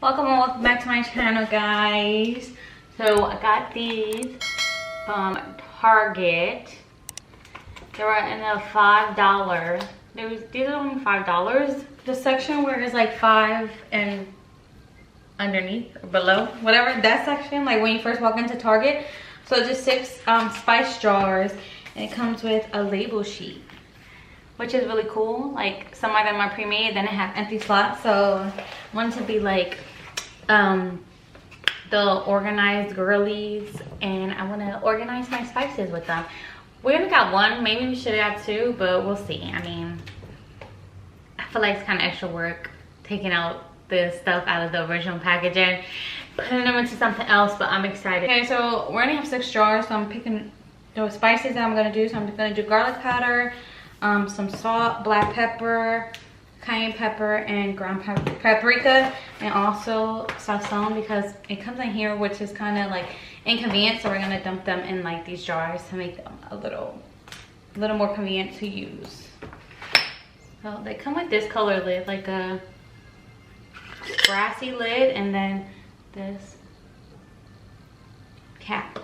Welcome and welcome back to my channel, guys. So I got these from Target. They were in the $5. These are only $5. The section where it's like 5 and underneath or below, whatever, that section, like when you first walk into Target. So just 6 spice jars, and it comes with a label sheet, which is really cool. Like some of them are pre-made, then it has empty slots. So I wanted to be like the organized girlies, and I want to organize my spices with them. We only got one, maybe we should have 2, but we'll see. I mean, I feel like it's kind of extra work taking out the stuff out of the original packaging, putting them into something else, but I'm excited. Okay, so we only have 6 jars, so I'm picking those spices that I'm gonna do. So I'm gonna do garlic powder, some salt, black pepper, cayenne pepper, and ground paprika, and also sazon, because it comes in here, which is kind of like inconvenient. So we're gonna dump them in like these jars to make them a little more convenient to use. So they come with this color lid, like a brassy lid, and then this cap.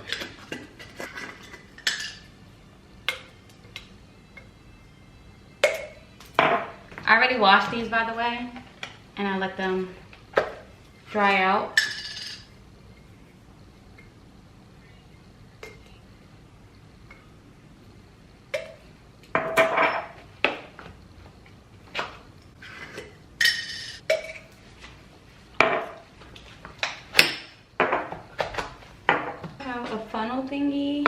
I already washed these, by the way, and I let them dry out. I have a funnel thingy.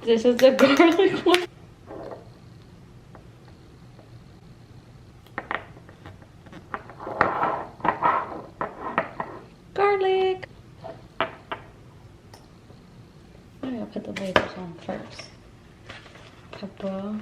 This is the garlic one. Garlic. I'm gonna put the labels on first. Pepper.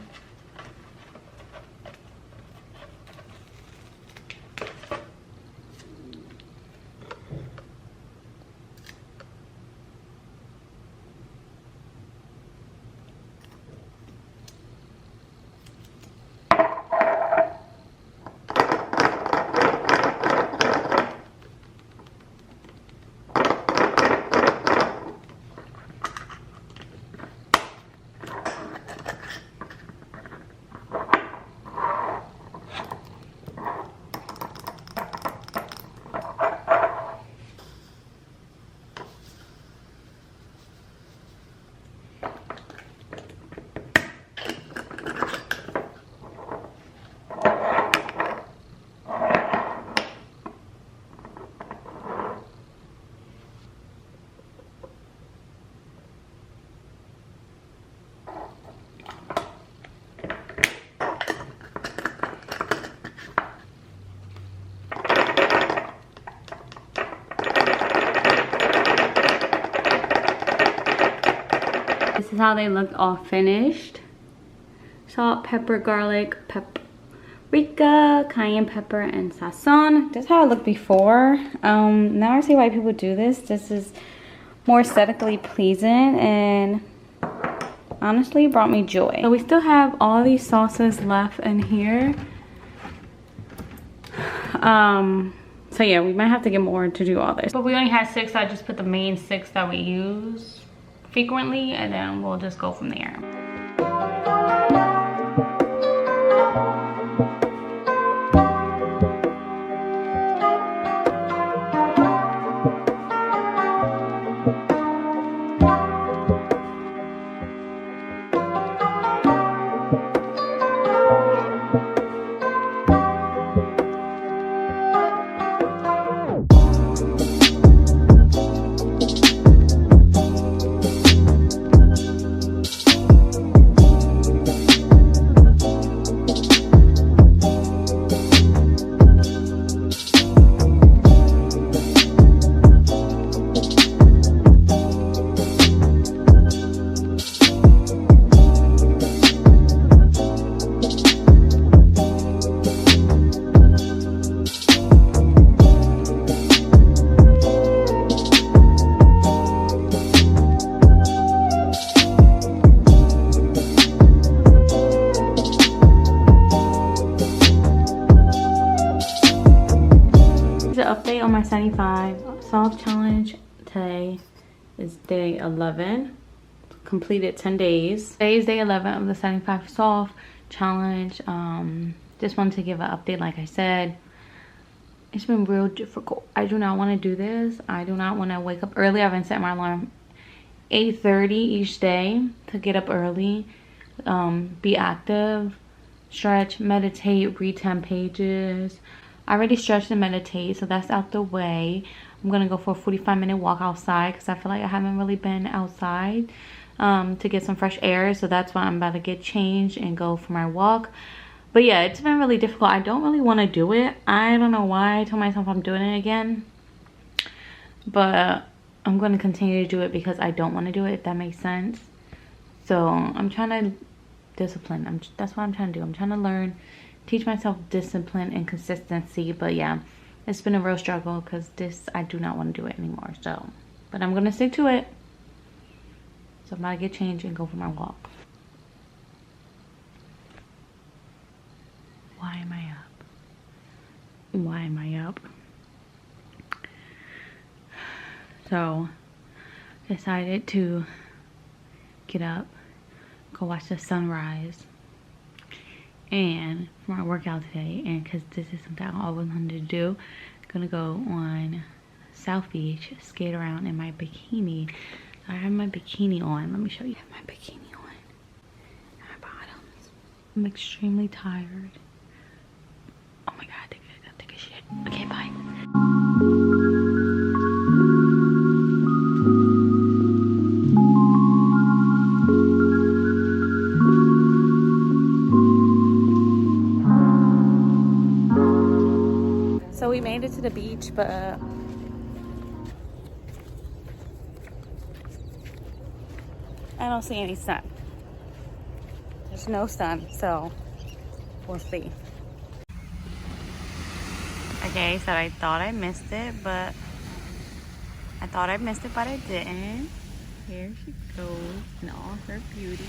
This is how they look all finished. Salt, pepper, garlic, paprika, cayenne pepper, and sazon. This is how it looked before. Now I see why people do this. This is more aesthetically pleasing and honestly brought me joy. So we still have all these sauces left in here. So yeah, we might have to get more to do all this. But we only had 6, so I just put the main 6 that we use frequently, and then we'll just go from there. 75 soft challenge. Today is day 11. Completed 10 days. Today is day 11 of the 75 soft challenge. Just wanted to give an update. Like I said, it's been real difficult. I do not want to do this. I do not want to wake up early. I've been setting my alarm 8:30 each day to get up early, be active, stretch, meditate, read 10 pages. I already stretched and meditate, so that's out the way. I'm gonna go for a 45-minute walk outside because I feel like I haven't really been outside to get some fresh air. So that's why I'm about to get changed and go for my walk. But yeah, it's been really difficult. I don't really want to do it. I don't know why I told myself I'm doing it again, but I'm going to continue to do it because I don't want to do it, if that makes sense. So I'm trying to discipline. That's what I'm trying to do. I'm trying to learn, teach myself discipline and consistency. But yeah, it's been a real struggle because I do not want to do it anymore. So, but I'm going to stick to it. So I'm about to get changed and go for my walk. Why am I up? Why am I up? So, decided to get up, go watch the sunrise, and for my workout today, and because this is something I always wanted to do, I'm gonna go on South Beach, skate around in my bikini. I have my bikini on. Let me show you. I have my bikini on. My bottoms. I'm extremely tired. Oh my god, I gotta take a shit. Okay, bye. So we made it to the beach, but I don't see any sun. There's no sun, so we'll see. Okay, so I thought I missed it, but I didn't. Here she goes in all her beauty.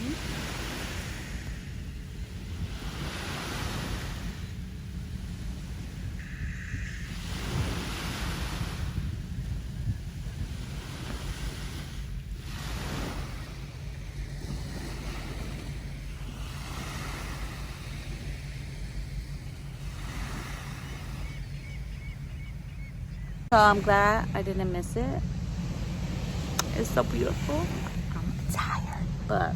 So I'm glad I didn't miss it. It's so beautiful. I'm tired, but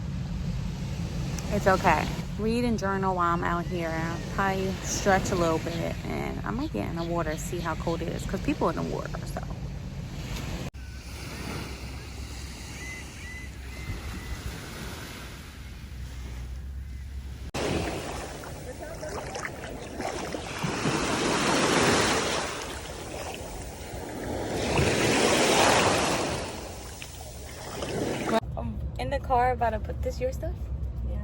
it's okay. Read and journal while I'm out here. I'll probably stretch a little bit, and I might get in the water, see how cold it is, because people in the water, so. In the car about to put this your stuff? Yeah.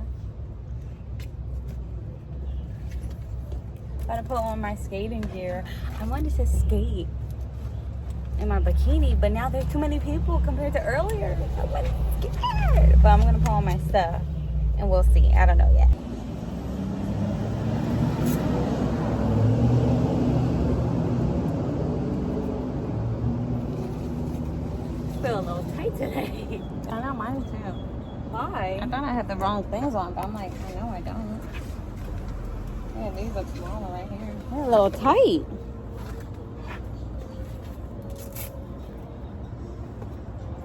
About to put on my skating gear. I wanted to skate in my bikini, but now there's too many people compared to earlier. I'm scared. But I'm gonna put on my stuff and we'll see. I don't know yet. I feel a little tight today. I know, mine too. Why? I thought I had the wrong things on, but I'm like, I know I don't. Yeah, these look smaller right here. They're a little tight.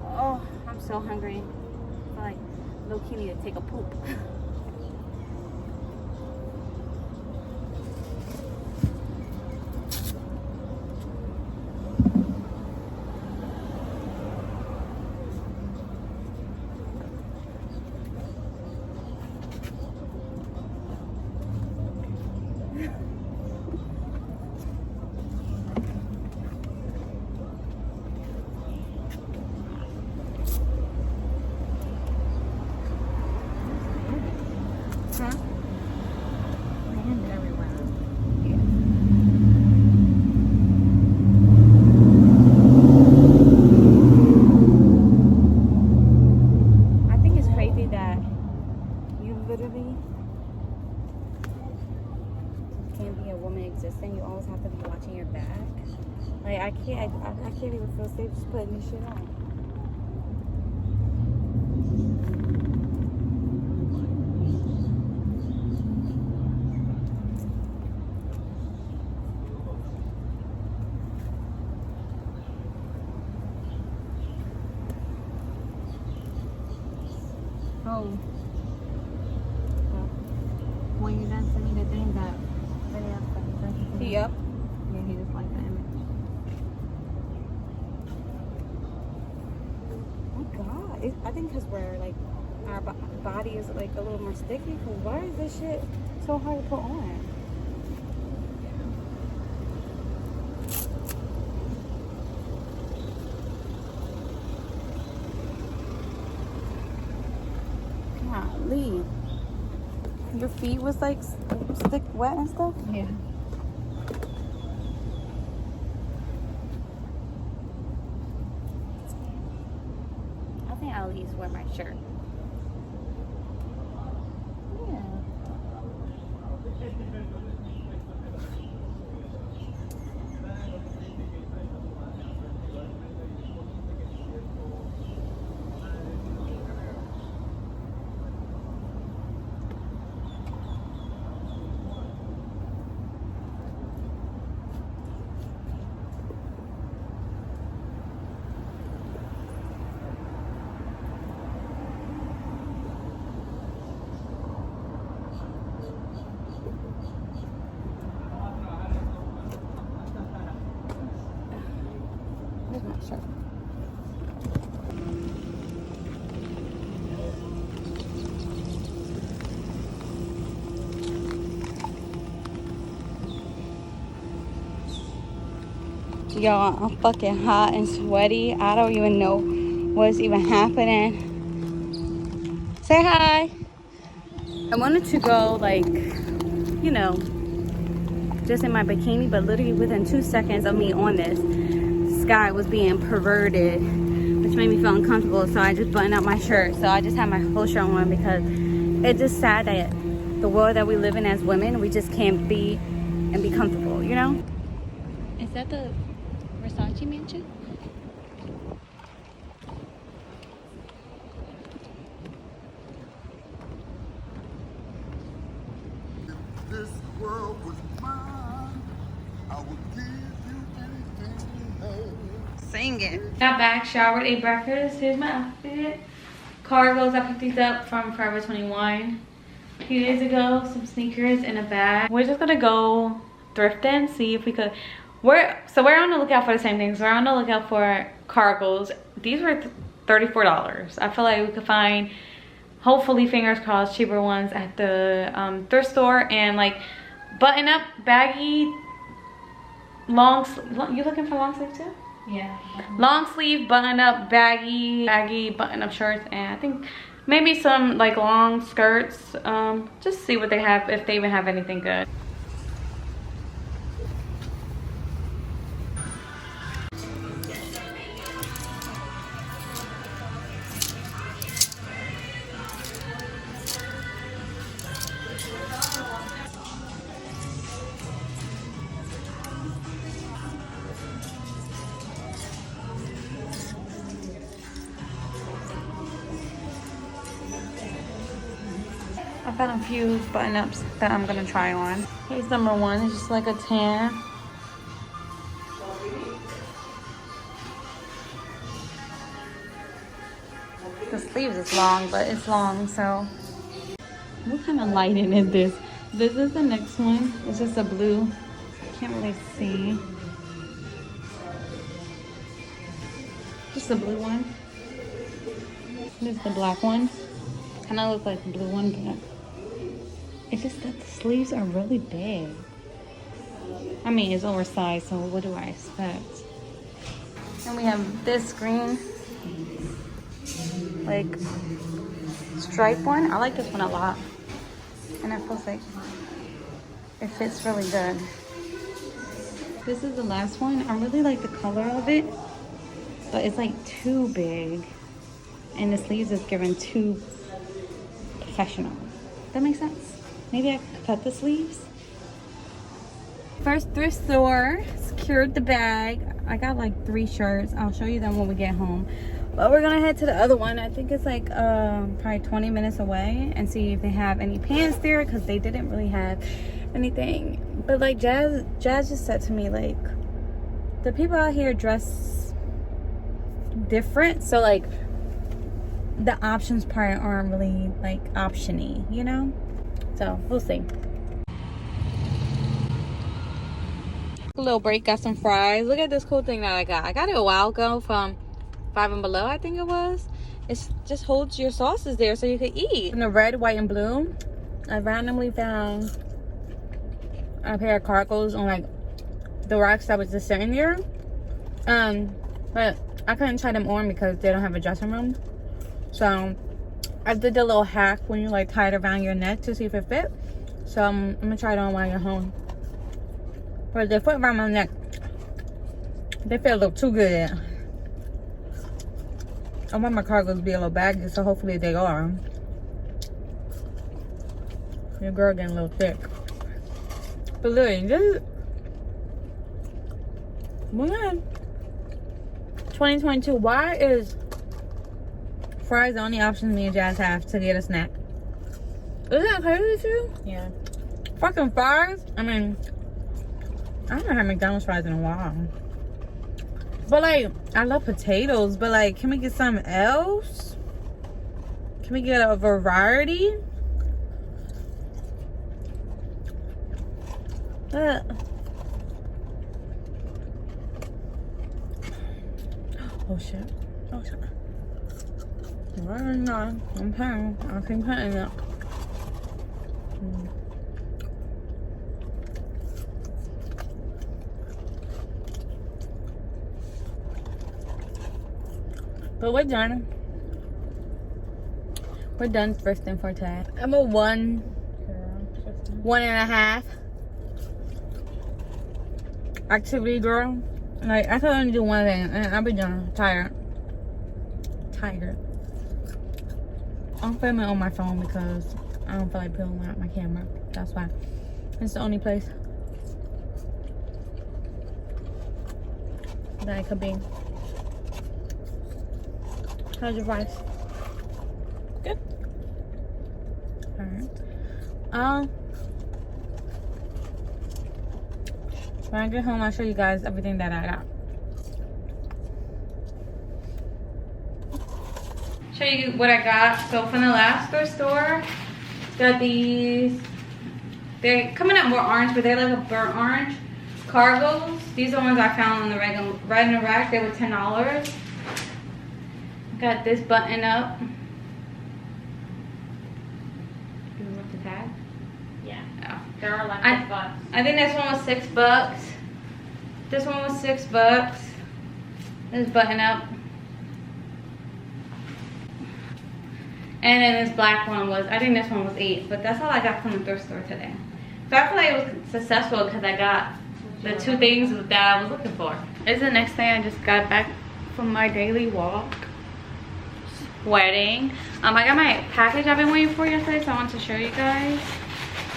Oh, I'm so hungry. I feel like low-key need to take a poop. putting this shit on. Oh. When you done send me the thing that video. He up? Yeah, he just liked the image. Oh my god. I think because we're like, our body is like a little more sticky. Because why is this shit so hard to put on? Golly. Your feet was like stick wet and stuff? Yeah. I think I'll at least wear my shirt. Yeah. Where's my shirt? Y'all, I'm fucking hot and sweaty. I don't even know what's even happening. Say hi. I wanted to go like, you know, just in my bikini, but literally within 2 seconds of me on this, sky was being perverted, which made me feel uncomfortable. So I just buttoned up my shirt. So I just had my whole shirt on because it's just sad that the world that we live in as women, we just can't be and be comfortable, you know? Is that the Versace mansion? If this world was mine, I would give you anything you had. Sing it. Got back, showered, ate breakfast. Here's my outfit. Cargos, I picked these up from Forever 21 a few days ago. Some sneakers in a bag. We're just gonna go thrifting, see if we could. We're on the lookout for the same things. We're on the lookout for cargos. These were $34. I feel like we could find, hopefully, fingers crossed, cheaper ones at the thrift store. And like button up, baggy, you looking for long sleeve too? Yeah. Long sleeve, button up, baggy button up shirts, and I think maybe some like long skirts. Just see what they have, if they even have anything good. I found a few button-ups that I'm gonna try on. Here's number one. It's just like a tan. The sleeves is long, but it's long, so. What kind of lighting is this? This is the next one. It's just a blue. Can't really see. Just the blue one. This is the black one. Kind of look like the blue one, but it's just that the sleeves are really big. I mean, it's oversized, so what do I expect? And we have this green, like, stripe one. I like this one a lot. And it feels like it fits really good. This is the last one. I really like the color of it, but it's like too big. And the sleeves is given too professional. That makes sense? Maybe I could cut the sleeves. First thrift store, secured the bag. I got like 3 shirts. I'll show you them when we get home. But we're gonna head to the other one. I think it's like probably 20 minutes away, and see if they have any pants there, because they didn't really have anything. But like Jazz just said to me, like, the people out here dress different, so like the options part aren't really like option-y, you know? So we'll see. A little break, got some fries. Look at this cool thing that I got it a while ago from Five and Below, I think it was. It just holds your sauces there so you can eat. In the red, white, and blue, I randomly found a pair of cargos on like the racks that was just sitting there. But I couldn't try them on because they don't have a dressing room. So I did the little hack when you like tie it around your neck to see if it fit. So I'm gonna try it on while you're home. But they fit around my neck. They feel a little too good. I want my cargos to be a little baggy, so hopefully they are. Your girl getting a little thick. But look, this is 2022. Why is fries the only option me and Jazz have to get a snack? Isn't that crazy to you? Yeah. Fucking fries? I mean, I haven't had McDonald's fries in a while. But like, I love potatoes, but like, can we get something else? Can we get a variety? Oh shit. Oh shit. Well, no, I'm paying. I keep paying it. But we're done. We're done thrifting for today. I'm a 1.5 activity girl. Like, I could only do one thing and I'll be done. Tired. I'm filming on my phone because I don't feel like pulling out my camera. That's why. It's the only place that it could be. How's your fries? Good. Alright. When I get home, I'll show you guys everything that I got. Show you what I got. So from the last thrift store, got these. They're coming out more orange, but they're like a burnt orange cargos. These are ones I found on the regular right in the rack. They were $10. Got this button up. You want the tag? Yeah. Oh. There are like $6. I think this one was $6. This one was $6. This button up. And then this black one was, I think this one was $8. But that's all I got from the thrift store today. So I feel like it was successful because I got the 2 things that I was looking for. This is the next thing. I just got back from my daily walk. Sweating. I got my package I've been waiting for yesterday, so I want to show you guys.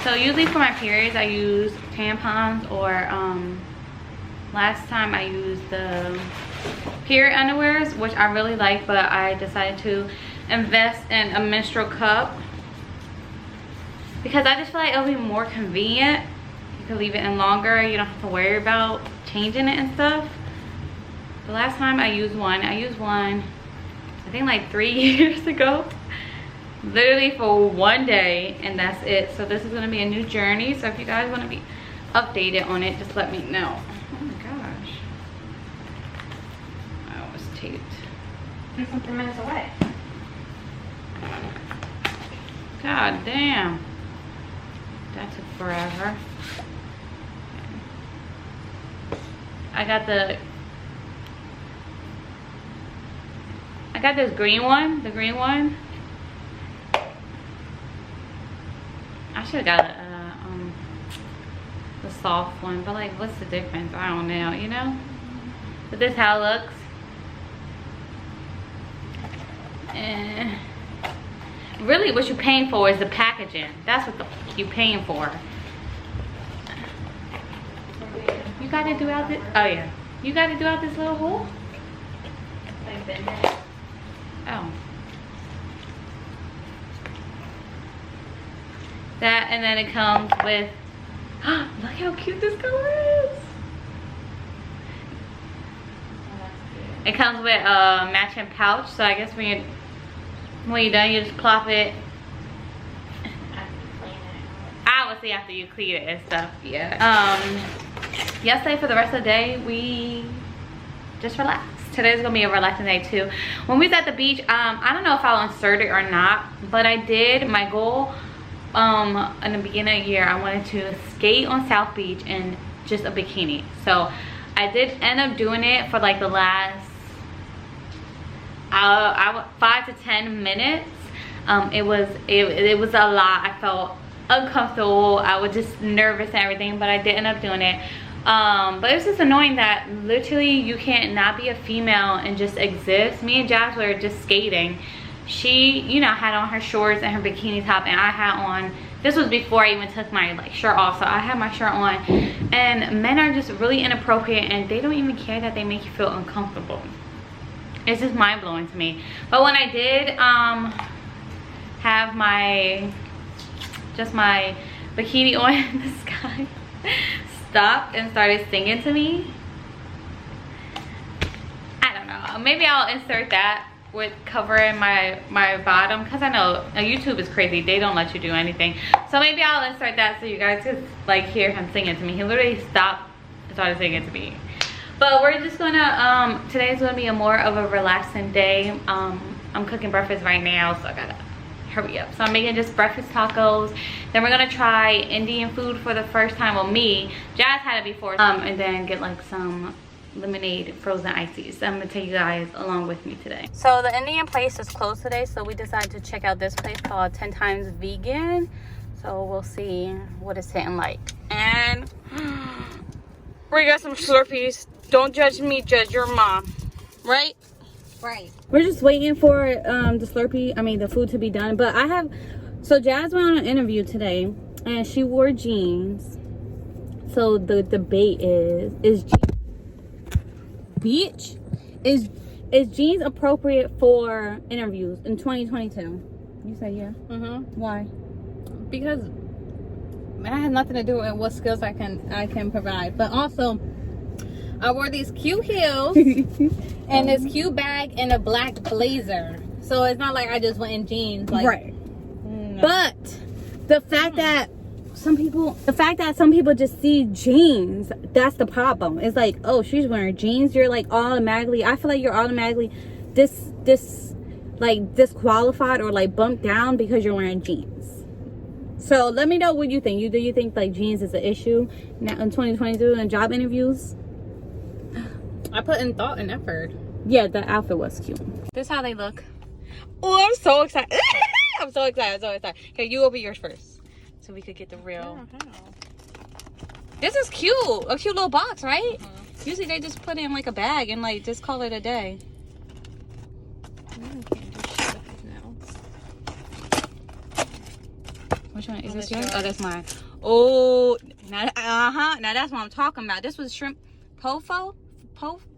So usually for my periods I use tampons, or last time I used the period underwears, which I really like, but I decided to invest in a menstrual cup because I just feel like it'll be more convenient. You can leave it in longer, you don't have to worry about changing it and stuff. The last time I used one I think like 3 years ago, literally for one day, and that's it. So this is going to be a new journey, so if you guys want to be updated on it, just let me know. Oh my gosh, I was taped. It's 3 minutes away. God damn, that took forever. I got this green one, the green one. I should have got the soft one, but like, what's the difference? I don't know, you know? But this is how it looks. And really what you're paying for is the packaging. That's what you're paying for. You got it throughout it? Oh yeah. You got to do out this little hole? Like bend it. Oh. That, and then it comes with, look how cute this color is. It comes with a matching pouch, so I guess when you're done, you just plop it. Obviously after you clean it and stuff. Yeah. Yesterday for the rest of the day, we just relaxed. Today's gonna be a relaxing day too. When we was at the beach, I don't know if I'll insert it or not, but I did. My goal in the beginning of the year, I wanted to skate on South Beach in just a bikini. So I did end up doing it for like the last 5 to 10 minutes. It was a lot. I felt uncomfortable. I was just nervous and everything, but I did end up doing it. But it's just annoying that literally you can't not be a female and just exist. Me and Jazz were just skating. She, you know, had on her shorts and her bikini top, and I had on, this was before I even took my like shirt off, so I had my shirt on. And men are just really inappropriate, and they don't even care that they make you feel uncomfortable. It's just mind-blowing to me. But when I did have my bikini on, this guy stopped and started singing to me. I don't know, maybe I'll insert that with covering my bottom, because I know YouTube is crazy, they don't let you do anything. So maybe I'll insert that so you guys could like hear him singing to me. He literally stopped and started singing to me. But we're just gonna today's gonna be a more of a relaxing day. I'm cooking breakfast right now, so I gotta hurry up. So I'm making just breakfast tacos. Then we're gonna try Indian food for the first time. Well, me, Jazz had it before. And then get like some lemonade frozen ices. So I'm gonna take you guys along with me today. So the Indian place is closed today, so we decided to check out this place called 10 Times Vegan. So we'll see what it's hitting like. And we got some Slurpees. Don't judge me, judge your mom. Right? Right. We're just waiting for the food to be done. But so Jazz went on an interview today and she wore jeans. So the debate is jeans appropriate for interviews in 2022? You say yeah. Why? Because that has nothing to do with what skills I can provide. But also, I wore these cute heels and this cute bag and a black blazer. So it's not like I just went in jeans. Like, right. No. But the fact that some people just see jeans, that's the problem. It's like, oh, she's wearing jeans. You're like automatically, I feel like you're automatically disqualified or like bumped down because you're wearing jeans. So let me know what you think. Do you think like jeans is an issue now in 2022 in job interviews? I put in thought and effort. Yeah, the outfit was cute. This is how they look. Oh, I'm so excited. I'm so excited. Okay, you open yours first, so we could get the real. This is cute. A cute little box, right? Usually they just put in like a bag and like just call it a day. Which one is this? Yours? Oh, that's mine. Oh, now that's what I'm talking about. This was shrimp po'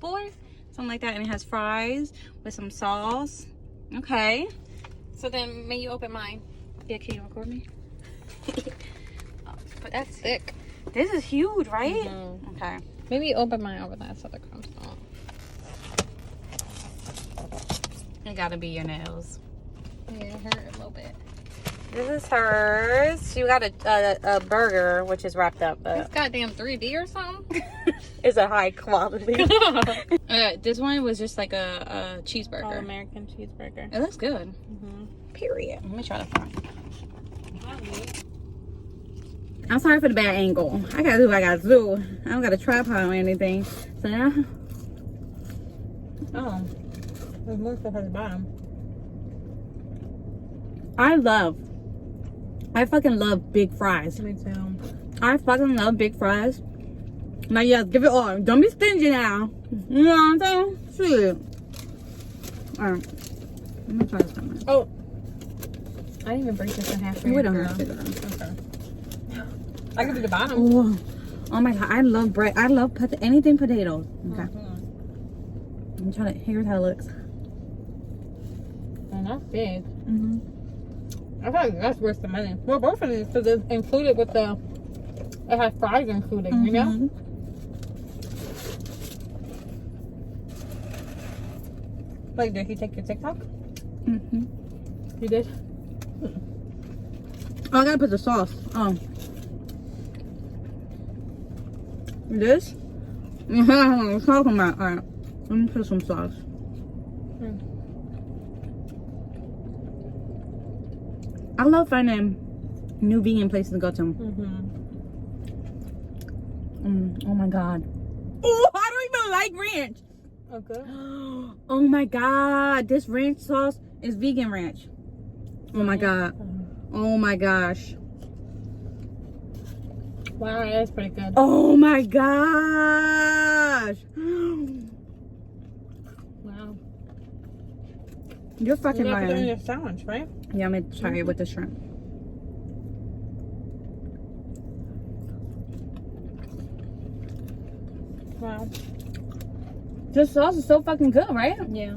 boy, something like that, and it has fries with some sauce. Okay. So then, may you open mine? Yeah, can you record me? But that's thick. This is huge, right? Okay. Maybe open mine over that so the crumbs don't. It gotta be your nails. Yeah, it hurt a little bit. This is hers. She got a burger, which is wrapped up. It's goddamn 3D or something. It's a high quality. This one was just like a cheeseburger. All American cheeseburger. It looks good. Period. Let me try to find. I'm sorry for the bad angle. I gotta do what I gotta do. I don't got a tripod or anything. So now. Oh, there's more stuff at the bottom. I fucking love big fries. Me too. I fucking love big fries. Now, yes, give it all. Don't be stingy now. You know what I'm saying? Shit. Alright. Let me try this one. Oh. I didn't even break this in half. We don't have to do that. Okay. I can do the bottom. Oh my god, I love bread. I love anything potatoes. Okay. I'm trying to. Here's how it looks. And that's big. Mm-hmm. I feel like that's worth the money. Well, both of these, because it's included with the, it has fries included, you know? Wait, did he take your TikTok? Mm-hmm. You did? Oh, I gotta put the sauce. Oh. This? Yeah, I was talking about. Alright. Let me put some sauce. I love finding new vegan places to go to. Oh my god. Oh, I don't even like ranch. Okay. Oh my god. This ranch sauce is vegan ranch. Oh my god. Oh my gosh. Wow, that's pretty good. Oh my gosh. Wow. You're fucking You have to put it in lying. your sandwich, right? Yeah, I'm gonna try it with the shrimp. Wow. This sauce is so fucking good, right? Yeah.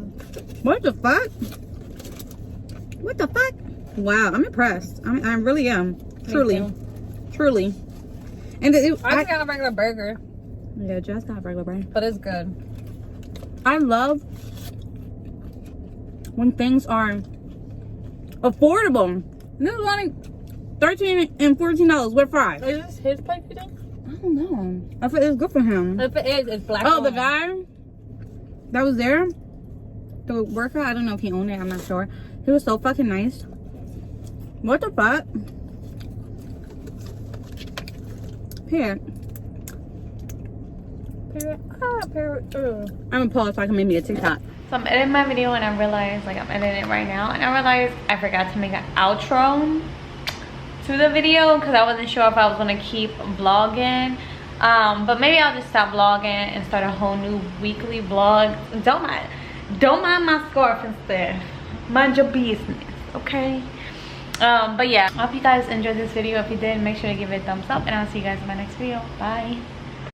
What the fuck? What the fuck? Wow, I'm impressed. I really am. Truly. Truly. And I just got a regular burger, yeah, just got regular bread. but it's good. I love when things are affordable. This is only $13 and $14 with fries. Is this his place, you think? I don't know. I feel it's good for him. If it is, it's black. Oh, the owned. guy that was there, the worker, I don't know if he owned it, I'm not sure. He was so fucking nice. What the fuck? Here. I'm gonna pause so I can make me a TikTok. So I'm editing my video and I realized, like I'm editing it right now, and I realized I forgot to make an outro to the video because I wasn't sure if I was gonna keep vlogging. But maybe I'll just stop vlogging and start a whole new weekly vlog. Don't mind my scarf and stuff. Mind your business, okay? But yeah, I hope you guys enjoyed this video. If you did, make sure to give it a thumbs up, and I'll see you guys in my next video. Bye.